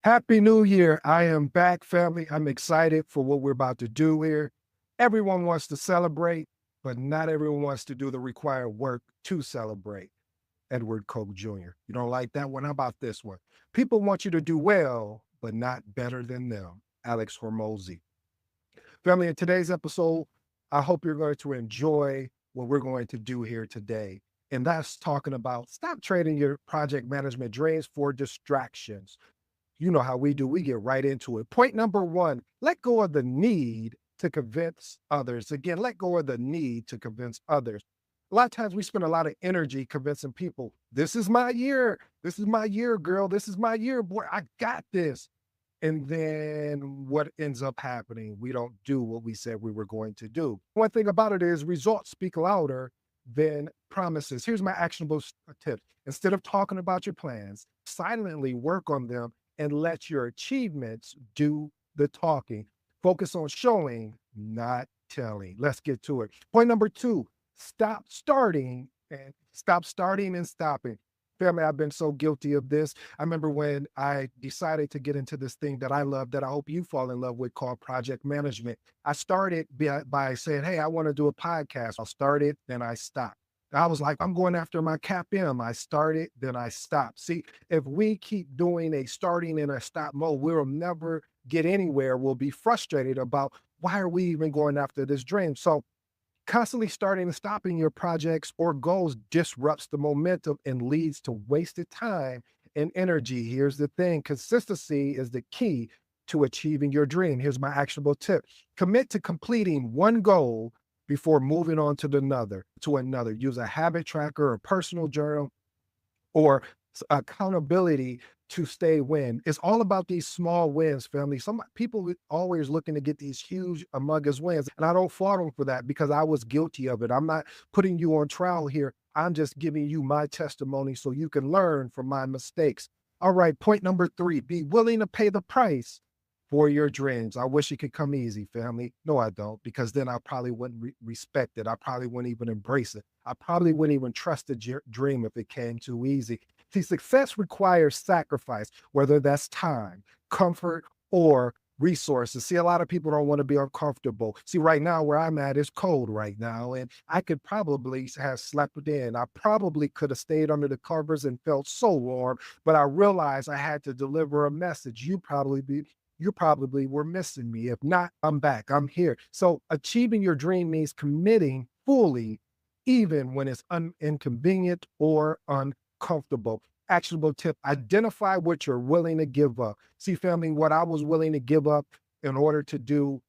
Happy New Year. I am back, family. I'm excited for what we're about to do here. Everyone wants to celebrate, but not everyone wants to do the required work to celebrate. Edward Koch Jr. You don't like that one? How about this one? People want you to do well, but not better than them. Alex Hormozy. Family, in today's episode, I hope you're going to enjoy what we're going to do here today. And that's talking about stop trading your project management dreams for distractions. You know how we do, we get right into it. Point number one, let go of the need to convince others. Again, let go of the need to convince others. A lot of times we spend a lot of energy convincing people, this is my year. This is my year, girl. This is my year, boy. I got this. And then what ends up happening? We don't do what we said we were going to do. One thing about it is results speak louder than promises. Here's my actionable tip. Instead of talking about your plans, silently work on them and let your achievements do the talking. Focus on showing, not telling. Let's get to it. Point number two, stop starting and stopping. Family, I've been so guilty of this. I remember when I decided to get into this thing that I love, that I hope you fall in love with, called project management. I started by saying, hey, I want to do a podcast. I'll start it, then I stop. I was like, I'm going after my CAPM. I started, then I stopped. See, if we keep doing a starting and a stop mode, we'll never get anywhere. We'll be frustrated about why are we even going after this dream? So constantly starting and stopping your projects or goals disrupts the momentum and leads to wasted time and energy. Here's the thing, consistency is the key to achieving your dream. Here's my actionable tip. Commit to completing one goal before moving on to another. Use a habit tracker or personal journal or accountability to stay win. It's all about these small wins, family. Some people always looking to get these huge humongous wins, and I don't fault them for that because I was guilty of it. I'm not putting you on trial here. I'm just giving you my testimony so you can learn from my mistakes. All right, point number three, be willing to pay the price for your dreams. I wish it could come easy, family. No, I don't, because then I probably wouldn't respect it. I probably wouldn't even embrace it. I probably wouldn't even trust the dream if it came too easy. See, success requires sacrifice, whether that's time, comfort, or resources. See, a lot of people don't want to be uncomfortable. See, right now where I'm at is cold right now, and I could probably have slept in. I probably could have stayed under the covers and felt so warm, but I realized I had to deliver a message. You probably were missing me. If not, I'm back. I'm here. So achieving your dream means committing fully, even when it's inconvenient or uncomfortable. Actionable tip, identify what you're willing to give up. See, family, what I was willing to give up in order to do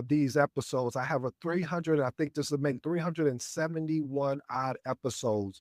these episodes, I have a 300, I think this will make 371 odd episodes.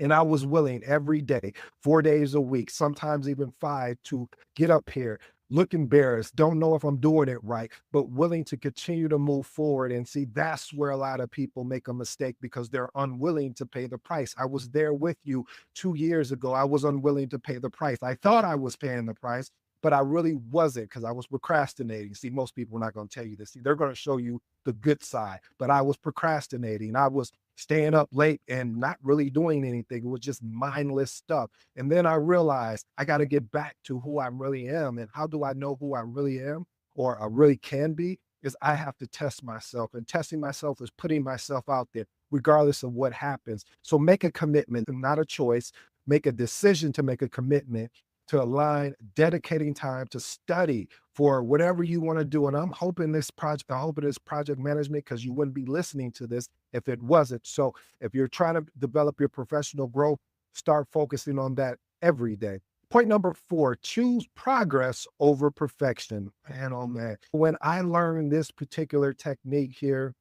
And I was willing every day, 4 days a week, sometimes even five, to get up here, look embarrassed, don't know if I'm doing it right, but willing to continue to move forward. And see, that's where a lot of people make a mistake because they're unwilling to pay the price. I was there with you 2 years ago. I was unwilling to pay the price. I thought I was paying the price, but I really wasn't because I was procrastinating. See, most people are not going to tell you this. See, they're going to show you the good side, but I was procrastinating. I was staying up late and not really doing anything. It was just mindless stuff. And then I realized I got to get back to who I really am. And how do I know who I really am or I really can be? Is I have to test myself. And testing myself is putting myself out there, regardless of what happens. So make a commitment, not a choice. Make a decision to make a commitment to align, dedicating time to study for whatever you want to do. And I'm hoping this project management, because you wouldn't be listening to this if it wasn't. So if you're trying to develop your professional growth, start focusing on that every day. Point number four, choose progress over perfection. Man, oh man. When I learned this particular technique here,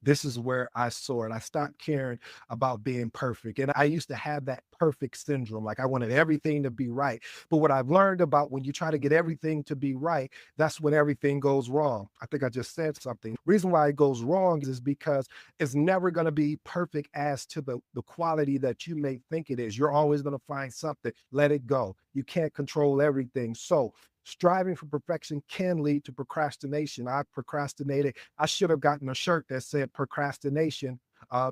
this is where I soared. I stopped caring about being perfect. And I used to have that perfect syndrome. Like I wanted everything to be right. But what I've learned about when you try to get everything to be right, that's when everything goes wrong. I think I just said something. Reason why it goes wrong is because it's never going to be perfect as to the quality that you may think it is. You're always going to find something. Let it go. You can't control everything. So striving for perfection can lead to procrastination. I procrastinated. I should have gotten a shirt that said procrastination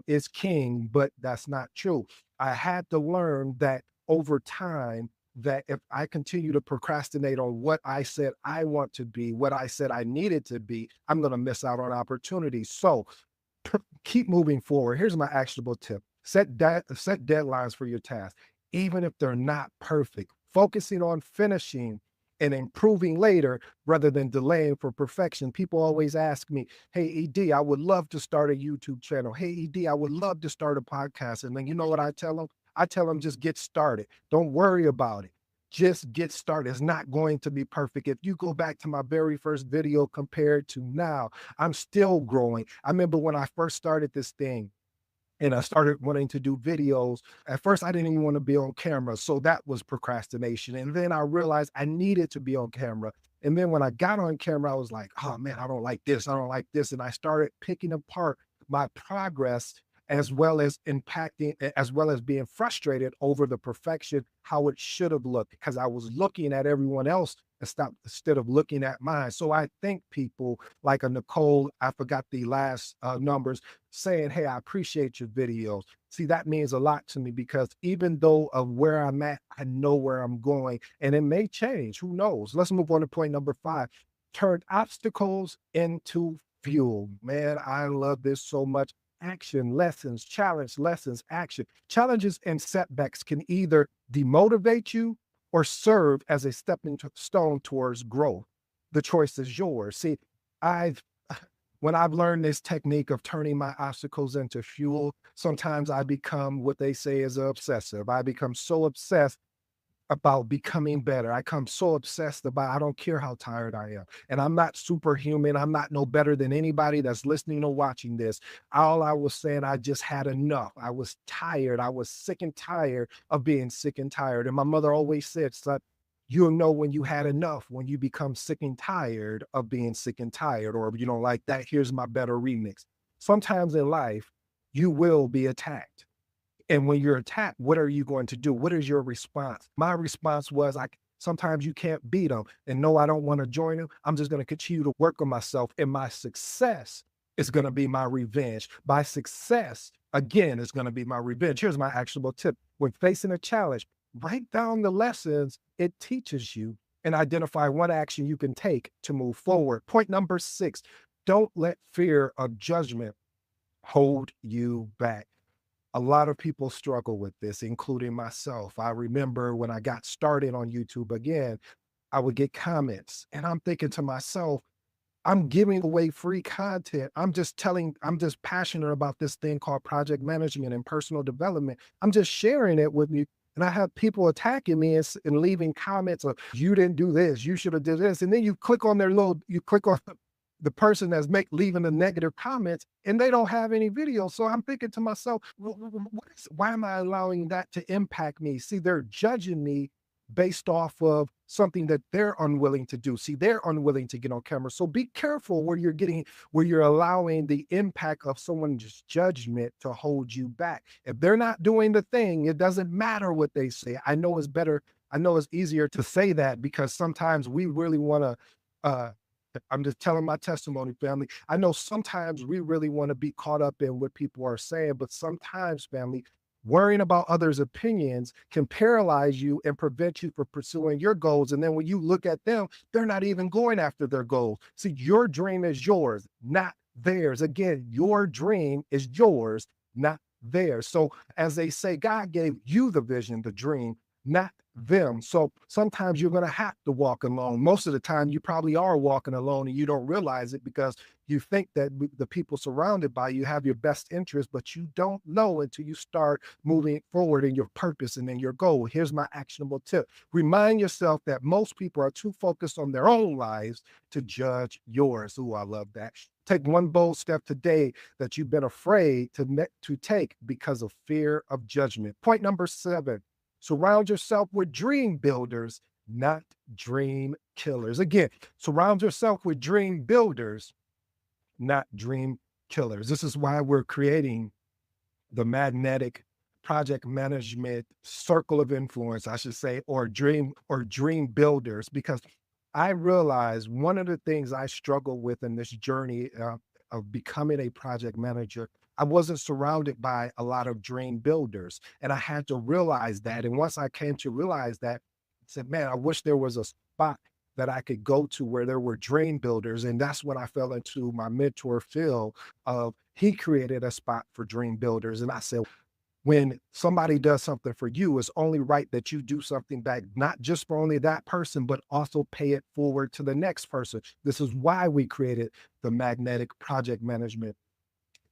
is king, but that's not true. I had to learn that over time, that if I continue to procrastinate on what I said I want to be, what I said I needed to be, I'm going to miss out on opportunities. So keep moving forward. Here's my actionable tip. Set deadlines for your tasks, even if they're not perfect. Focusing on finishing and improving later rather than delaying for perfection. People always ask me, "Hey ED, I would love to start a YouTube channel. Hey ED, I would love to start a podcast." And then you know what I tell them? I tell them just get started. Don't worry about it. Just get started. It's not going to be perfect. If you go back to my very first video compared to now, I'm still growing. I remember when I first started this thing and I started wanting to do videos. At first, I didn't even want to be on camera. So that was procrastination. And then I realized I needed to be on camera. And then when I got on camera, I was like, oh man, I don't like this. I don't like this. And I started picking apart my progress as well as impacting, as well as being frustrated over the perfection, how it should have looked, because I was looking at everyone else instead of looking at mine. So I think people like a Nicole, I forgot the last numbers, saying, "Hey, I appreciate your videos." See, that means a lot to me because even though of where I'm at, I know where I'm going and it may change. Who knows? Let's move on to point number 5. Turn obstacles into fuel. Man, I love this so much. Action, lessons, challenge, lessons, action. Challenges and setbacks can either demotivate you or serve as a stepping stone towards growth. The choice is yours. See, I've when I've learned this technique of turning my obstacles into fuel, sometimes I become what they say is obsessive. I become so obsessed about becoming better. I come so obsessed about I don't care how tired I am. And I'm not superhuman. I'm not no better than anybody that's listening or watching this. All I was saying, I just had enough. I was tired. I was sick and tired of being sick and tired. And my mother always said, son, you'll know when you had enough, when you become sick and tired of being sick and tired, or you know, like that. Here's my better remix. Sometimes in life, you will be attacked, and when you're attacked, what are you going to do? What is your response? My response was like, sometimes you can't beat them. And no, I don't want to join them. I'm just going to continue to work on myself. And my success is going to be my revenge. My success, again, is going to be my revenge. Here's my actionable tip. When facing a challenge, write down the lessons it teaches you and identify what action you can take to move forward. Point number 6, don't let fear of judgment hold you back. A lot of people struggle with this, including myself. I remember when I got started on YouTube again, I would get comments and I'm thinking to myself, I'm giving away free content. I'm just passionate about this thing called project management and personal development. I'm just sharing it with you. And I have people attacking me and leaving comments of, you didn't do this, you should have did this. And then you click on the person that's leaving the negative comments and they don't have any video. So I'm thinking to myself, why am I allowing that to impact me? See, they're judging me based off of something that they're unwilling to do. See, they're unwilling to get on camera. So be careful where you're allowing the impact of someone's judgment to hold you back. If they're not doing the thing, it doesn't matter what they say. I know it's better. I know it's easier to say that because sometimes we really want to, I'm just telling my testimony, family. I know sometimes we really want to be caught up in what people are saying, but sometimes, family, worrying about others' opinions can paralyze you and prevent you from pursuing your goals. And then when you look at them, they're not even going after their goals. See, your dream is yours, not theirs. Again, your dream is yours, not theirs. So, as they say, God gave you the vision, the dream, not them. So sometimes you're going to have to walk alone. Most of the time, you probably are walking alone and you don't realize it because you think that the people surrounded by you have your best interest, but you don't know until you start moving forward in your purpose and in your goal. Here's my actionable tip. Remind yourself that most people are too focused on their own lives to judge yours. Ooh, I love that. Take one bold step today that you've been afraid to take because of fear of judgment. Point number 7, surround yourself with dream builders, not dream killers. Again, surround yourself with dream builders, not dream killers. This is why we're creating the magnetic project management circle of influence, I should say, or dream builders, because I realize one of the things I struggle with in this journey of becoming a project manager, I wasn't surrounded by a lot of dream builders. And I had to realize that. And once I came to realize that, said, man, I wish there was a spot that I could go to where there were dream builders. And that's when I fell into my mentor, Phil, of he created a spot for dream builders. And I said, when somebody does something for you, it's only right that you do something back, not just for only that person, but also pay it forward to the next person. This is why we created the magnetic project management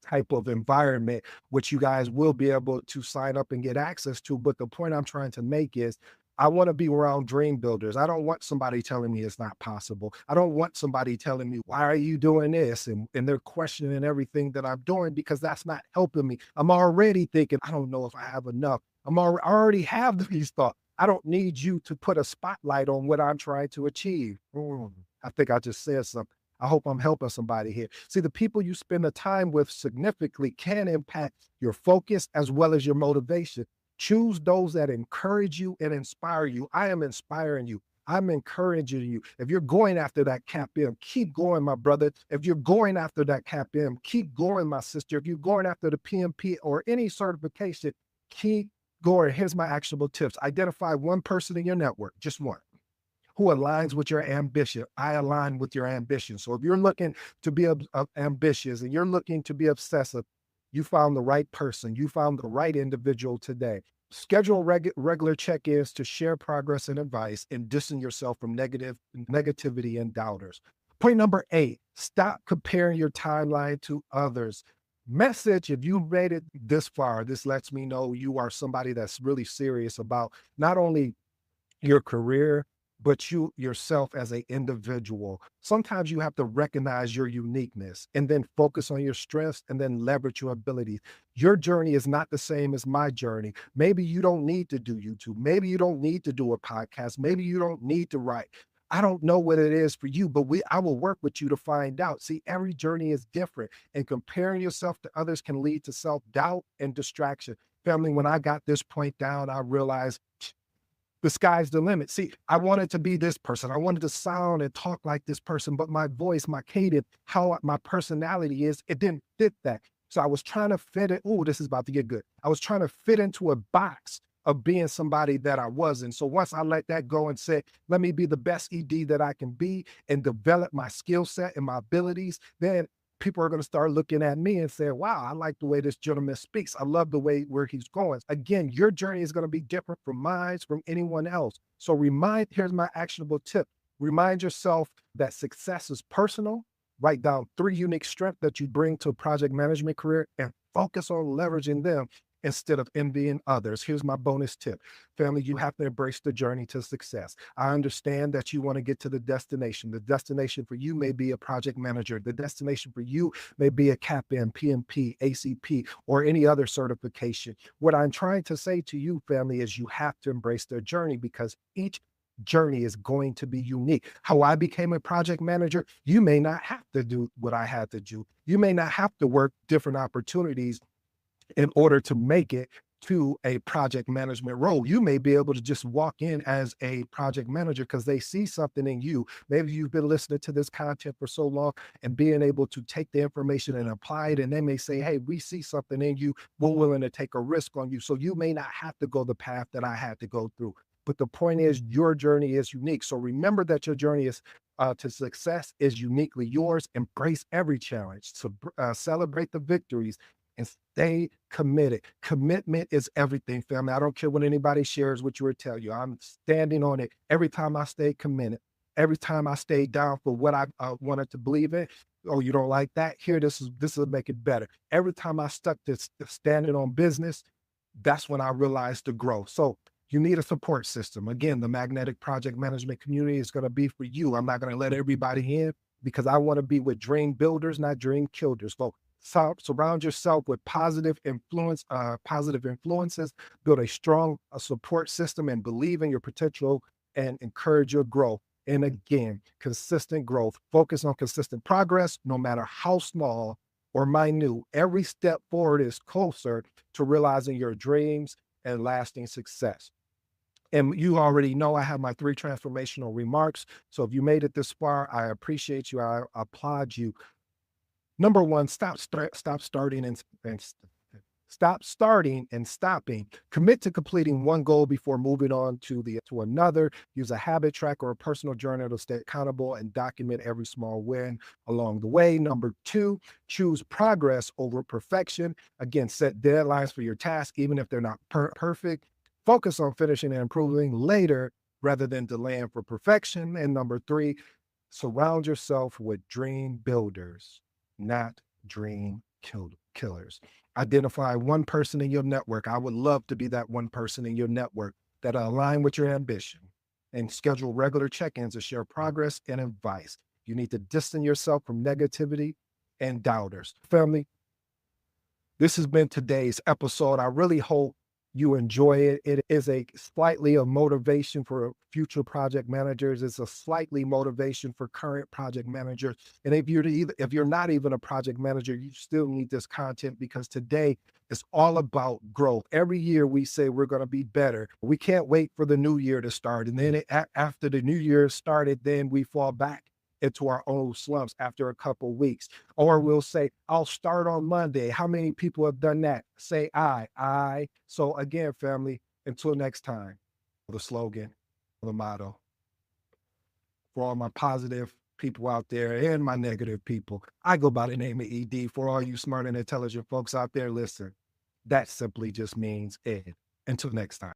type of environment, which you guys will be able to sign up and get access to. But the point I'm trying to make is I want to be around dream builders. I don't want somebody telling me it's not possible. I don't want somebody telling me, why are you doing this? And they're questioning everything that I'm doing because that's not helping me. I'm already thinking, I don't know if I have enough. I already have these thoughts. I don't need you to put a spotlight on what I'm trying to achieve. I think I just said something. I hope I'm helping somebody here. See, the people you spend the time with significantly can impact your focus as well as your motivation. Choose those that encourage you and inspire you. I am inspiring you. I'm encouraging you. If you're going after that CAPM, keep going, my brother. If you're going after that CAPM, keep going, my sister. If you're going after the PMP or any certification, keep going. Here's my actionable tips. Identify one person in your network, just one who aligns with your ambition. I align with your ambition. So if you're looking to be ambitious and you're looking to be obsessive, you found the right person. You found the right individual today. Schedule regular check-ins to share progress and advice and distance yourself from negativity and doubters. Point number 8, stop comparing your timeline to others. Message, if you made it this far, this lets me know you are somebody that's really serious about not only your career, but you yourself as a individual. Sometimes you have to recognize your uniqueness and then focus on your strengths and then leverage your abilities. Your journey is not the same as my journey. Maybe you don't need to do YouTube. Maybe you don't need to do a podcast. Maybe you don't need to write. I don't know what it is for you, but I will work with you to find out. See, every journey is different, and comparing yourself to others can lead to self-doubt and distraction. Family, when I got this point down, I realized the sky's the limit. See, I wanted to be this person. I wanted to sound and talk like this person, but my voice, my cadence, how my personality is, it didn't fit that. So I was trying to fit it. Oh, this is about to get good. I was trying to fit into a box of being somebody that I wasn't. So once I let that go and said, let me be the best ED that I can be and develop my skill set and my abilities, then people are going to start looking at me and say, wow, I like the way this gentleman speaks. I love the way where he's going. Again, your journey is going to be different from mine, from anyone else. So here's my actionable tip. Remind yourself that success is personal. Write down 3 unique strengths that you bring to a project management career and focus on leveraging them instead of envying others. Here's my bonus tip. Family, you have to embrace the journey to success. I understand that you want to get to the destination. The destination for you may be a project manager. The destination for you may be a CAPM, PMP, ACP, or any other certification. What I'm trying to say to you, family, is you have to embrace their journey because each journey is going to be unique. How I became a project manager, you may not have to do what I had to do. You may not have to work different opportunities in order to make it to a project management role. You may be able to just walk in as a project manager because they see something in you. Maybe you've been listening to this content for so long and being able to take the information and apply it. And they may say, hey, we see something in you. We're willing to take a risk on you. So you may not have to go the path that I had to go through. But the point is, your journey is unique. So remember that your journey is to success is uniquely yours. Embrace every challenge. So celebrate the victories and stay committed. Commitment is everything, family. I don't care what anybody shares what you will tell you. I'm standing on it every time I stay committed. Every time I stay down for what I wanted to believe in. Oh, you don't like that? Here, this will make it better. Every time I stuck to standing on business, that's when I realized the growth. So you need a support system. Again, the magnetic project management community is going to be for you. I'm not going to let everybody in because I want to be with dream builders, not dream killers. So surround yourself with positive influences, build a strong support system and believe in your potential and encourage your growth. And again, consistent growth, focus on consistent progress, no matter how small or minute. Every step forward is closer to realizing your dreams and lasting success. And you already know I have my 3 transformational remarks. So if you made it this far, I appreciate you. I applaud you. Number 1, stop starting and Stop starting and stopping. Commit to completing one goal before moving on to another. Use a habit tracker or a personal journal to stay accountable and document every small win along the way. Number two, choose progress over perfection. Again, set deadlines for your tasks, even if they're not perfect. Focus on finishing and improving later rather than delaying for perfection. And number three, surround yourself with dream builders, not dream killers. Identify one person in your network. I would love to be that one person in your network that align with your ambition, and schedule regular check-ins to share progress and advice. You need to distance yourself from negativity and doubters. Family, this has been today's episode. I really hope you enjoy it. It is a slightly a motivation for future project managers. It's a slightly motivation for current project managers. And if you're not even a project manager, you still need this content, because today is all about growth. Every year we say we're going to be better. We can't wait for the new year to start. And then after the new year started, then we fall back into our old slumps after a couple weeks. Or we'll say, I'll start on Monday. How many people have done that? Say I. So again, family, until next time, the slogan, the motto for all my positive people out there and my negative people. I go by the name of ED. For all you smart and intelligent folks out there, listen, that simply just means Ed. Until next time.